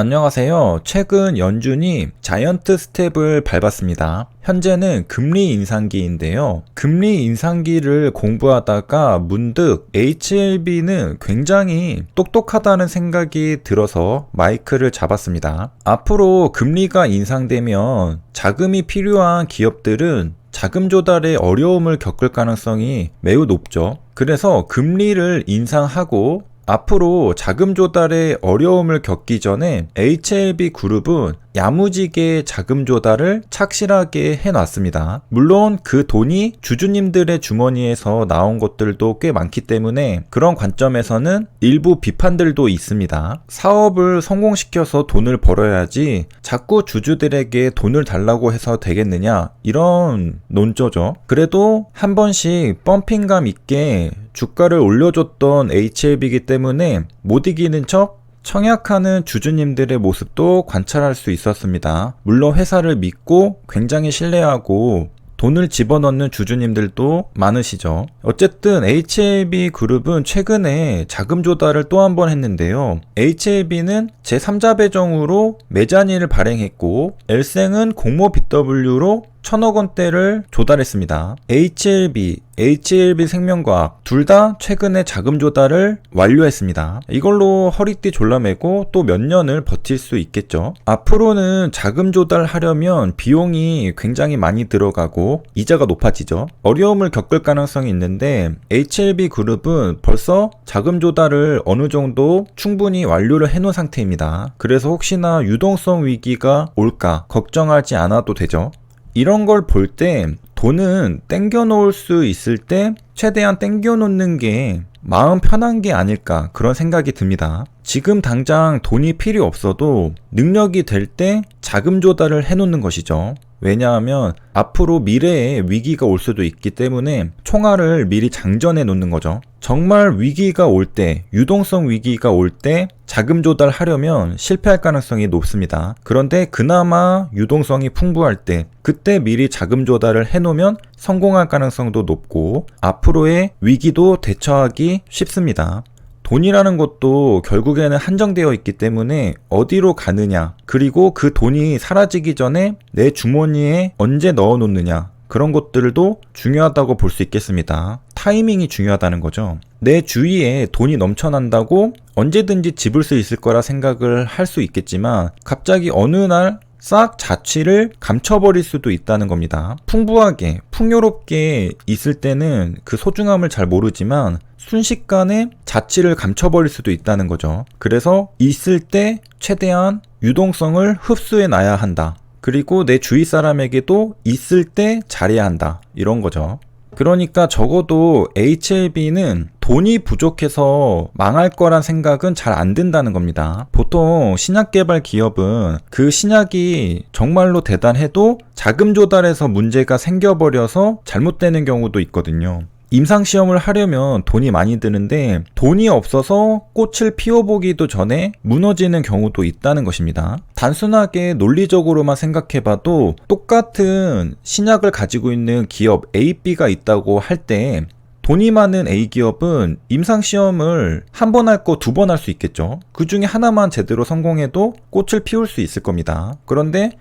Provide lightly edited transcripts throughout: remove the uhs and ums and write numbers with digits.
안녕하세요. 최근 연준이 자이언트 스텝을 밟았습니다. 현재는 금리 인상기인데요. 금리 인상기를 공부하다가 문득 HLB는 굉장히 똑똑하다는 생각이 들어서 마이크를 잡았습니다. 앞으로 금리가 인상되면 자금이 필요한 기업들은 자금 조달에 어려움을 겪을 가능성이 매우 높죠. 그래서 금리를 인상하고 앞으로 자금 조달에 어려움을 겪기 전에 HLB 그룹은 야무지게 자금 조달을 착실하게 해놨습니다. 물론 그 돈이 주주님들의 주머니에서 나온 것들도 꽤 많기 때문에 그런 관점에서는 일부 비판들도 있습니다. 사업을 성공시켜서 돈을 벌어야지 자꾸 주주들에게 돈을 달라고 해서 되겠느냐, 이런 논조죠. 그래도 한 번씩 펌핑감 있게 주가를 올려줬던 HLB이기 때문에 못 이기는 척 청약하는 주주님들의 모습도 관찰할 수 있었습니다. 물론 회사를 믿고 굉장히 신뢰하고 돈을 집어넣는 주주님들도 많으시죠. 어쨌든 HLB 그룹은 최근에 자금 조달을 또 한 번 했는데요. HLB는 제3자 배정으로 매자니를 발행했고 엘생은 공모 BW로 1,000억 원대를 조달했습니다. HLB 생명과학 둘 다 최근에 자금 조달을 완료했습니다. 이걸로 허리띠 졸라매고 또 몇 년을 버틸 수 있겠죠. 앞으로는 자금 조달하려면 비용이 굉장히 많이 들어가고 이자가 높아지죠. 어려움을 겪을 가능성이 있는데 HLB 그룹은 벌써 자금 조달을 어느 정도 충분히 완료를 해놓은 상태입니다. 그래서 혹시나 유동성 위기가 올까 걱정하지 않아도 되죠. 이런 걸 볼 때 돈은 땡겨 놓을 수 있을 때 최대한 땡겨 놓는 게 마음 편한 게 아닐까, 그런 생각이 듭니다. 지금 당장 돈이 필요 없어도 능력이 될 때 자금 조달을 해놓는 것이죠. 왜냐하면 앞으로 미래에 위기가 올 수도 있기 때문에 총알을 미리 장전해 놓는 거죠. 정말 위기가 올 때, 유동성 위기가 올 때 자금 조달하려면 실패할 가능성이 높습니다. 그런데 그나마 유동성이 풍부할 때, 그때 미리 자금 조달을 해놓으면 성공할 가능성도 높고 앞으로의 위기도 대처하기 쉽습니다. 돈이라는 것도 결국에는 한정되어 있기 때문에 어디로 가느냐, 그리고 그 돈이 사라지기 전에 내 주머니에 언제 넣어 놓느냐, 그런 것들도 중요하다고 볼 수 있겠습니다. 타이밍이 중요하다는 거죠. 내 주위에 돈이 넘쳐난다고 언제든지 집을 수 있을 거라 생각을 할 수 있겠지만 갑자기 어느 날 싹 자취를 감춰버릴 수도 있다는 겁니다. 풍부하게, 풍요롭게 있을 때는 그 소중함을 잘 모르지만 순식간에 자취를 감춰버릴 수도 있다는 거죠. 그래서 있을 때 최대한 유동성을 흡수해 놔야 한다. 그리고 내 주위 사람에게도 있을 때 잘해야 한다, 이런 거죠. 그러니까 적어도 HLB는 돈이 부족해서 망할 거란 생각은 잘 안 든다는 겁니다. 보통 신약 개발 기업은 그 신약이 정말로 대단해도 자금 조달에서 문제가 생겨버려서 잘못되는 경우도 있거든요. 임상시험을 하려면 돈이 많이 드는데 돈이 없어서 꽃을 피워보기도 전에 무너지는 경우도 있다는 것입니다. 단순하게 논리적으로만 생각해봐도 똑같은 신약을 가지고 있는 기업 A, B가 있다고 할 때 돈이 많은 A기업은 임상시험을 한 번 할 거 두 번 할 수 있겠죠. 그 중에 하나만 제대로 성공해도 꽃을 피울 수 있을 겁니다. 그런데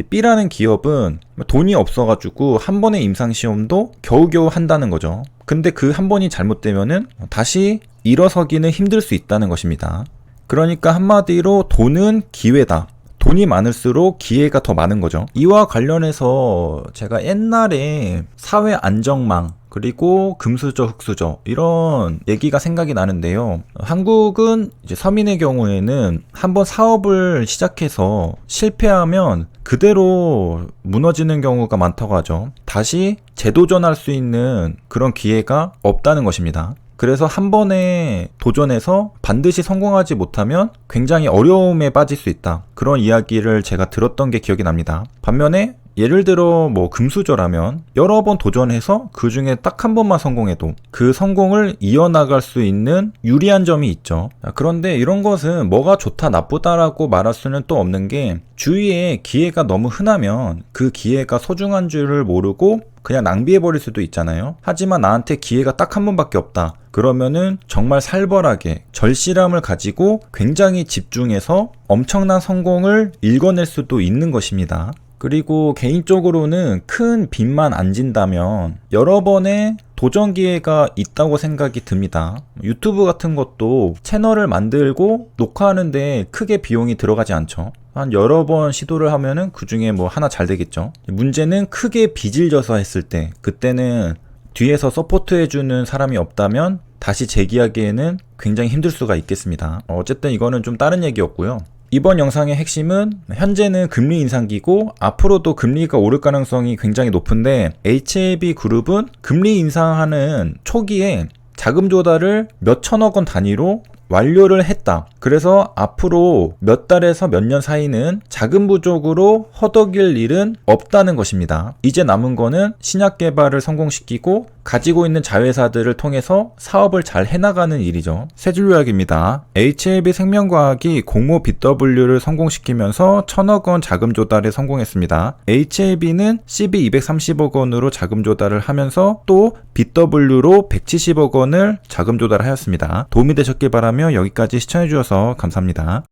B라는 기업은 돈이 없어가지고 한 번의 임상시험도 겨우겨우 한다는 거죠. 근데 그 한 번이 잘못되면은 다시 일어서기는 힘들 수 있다는 것입니다. 그러니까 한마디로 돈은 기회다. 돈이 많을수록 기회가 더 많은 거죠. 이와 관련해서 제가 옛날에 사회 안정망, 그리고 금수저, 흑수저, 이런 얘기가 생각이 나는데요. 한국은 이제 서민의 경우에는 한번 사업을 시작해서 실패하면 그대로 무너지는 경우가 많다고 하죠. 다시 재도전할 수 있는 그런 기회가 없다는 것입니다. 그래서 한 번에 도전해서 반드시 성공하지 못하면 굉장히 어려움에 빠질 수 있다. 그런 이야기를 제가 들었던 게 기억이 납니다. 반면에 예를 들어 뭐 금수저라면 여러 번 도전해서 그 중에 딱 한 번만 성공해도 그 성공을 이어나갈 수 있는 유리한 점이 있죠. 그런데 이런 것은 뭐가 좋다 나쁘다라고 말할 수는 또 없는 게, 주위에 기회가 너무 흔하면 그 기회가 소중한 줄을 모르고 그냥 낭비해버릴 수도 있잖아요. 하지만 나한테 기회가 딱 한 번밖에 없다, 그러면은 정말 살벌하게 절실함을 가지고 굉장히 집중해서 엄청난 성공을 일궈낼 수도 있는 것입니다. 그리고 개인적으로는 큰 빚만 안 진다면 여러 번의 도전 기회가 있다고 생각이 듭니다. 유튜브 같은 것도 채널을 만들고 녹화하는데 크게 비용이 들어가지 않죠. 한 여러 번 시도를 하면은 그 중에 뭐 하나 잘 되겠죠. 문제는 크게 빚을 져서 했을 때, 그때는 뒤에서 서포트해주는 사람이 없다면 다시 재기하기에는 굉장히 힘들 수가 있겠습니다. 어쨌든 이거는 좀 다른 얘기였고요. 이번 영상의 핵심은 현재는 금리 인상기고 앞으로도 금리가 오를 가능성이 굉장히 높은데, HLB 그룹은 금리 인상하는 초기에 자금 조달을 몇 천억 원 단위로 완료를 했다. 그래서 앞으로 몇 달에서 몇 년 사이는 자금 부족으로 허덕일 일은 없다는 것입니다. 이제 남은 거는 신약 개발을 성공시키고 가지고 있는 자회사들을 통해서 사업을 잘 해나가는 일이죠. 세 줄 요약입니다. HLB 생명과학이 공모 BW를 성공시키면서 1,000억 원 자금 조달에 성공했습니다. HLB는 CB 230억 원으로 자금 조달을 하면서 또 BW로 170억 원을 자금 조달하였습니다. 도움이 되셨길 바라며 여기까지 시청해주셔서 감사합니다.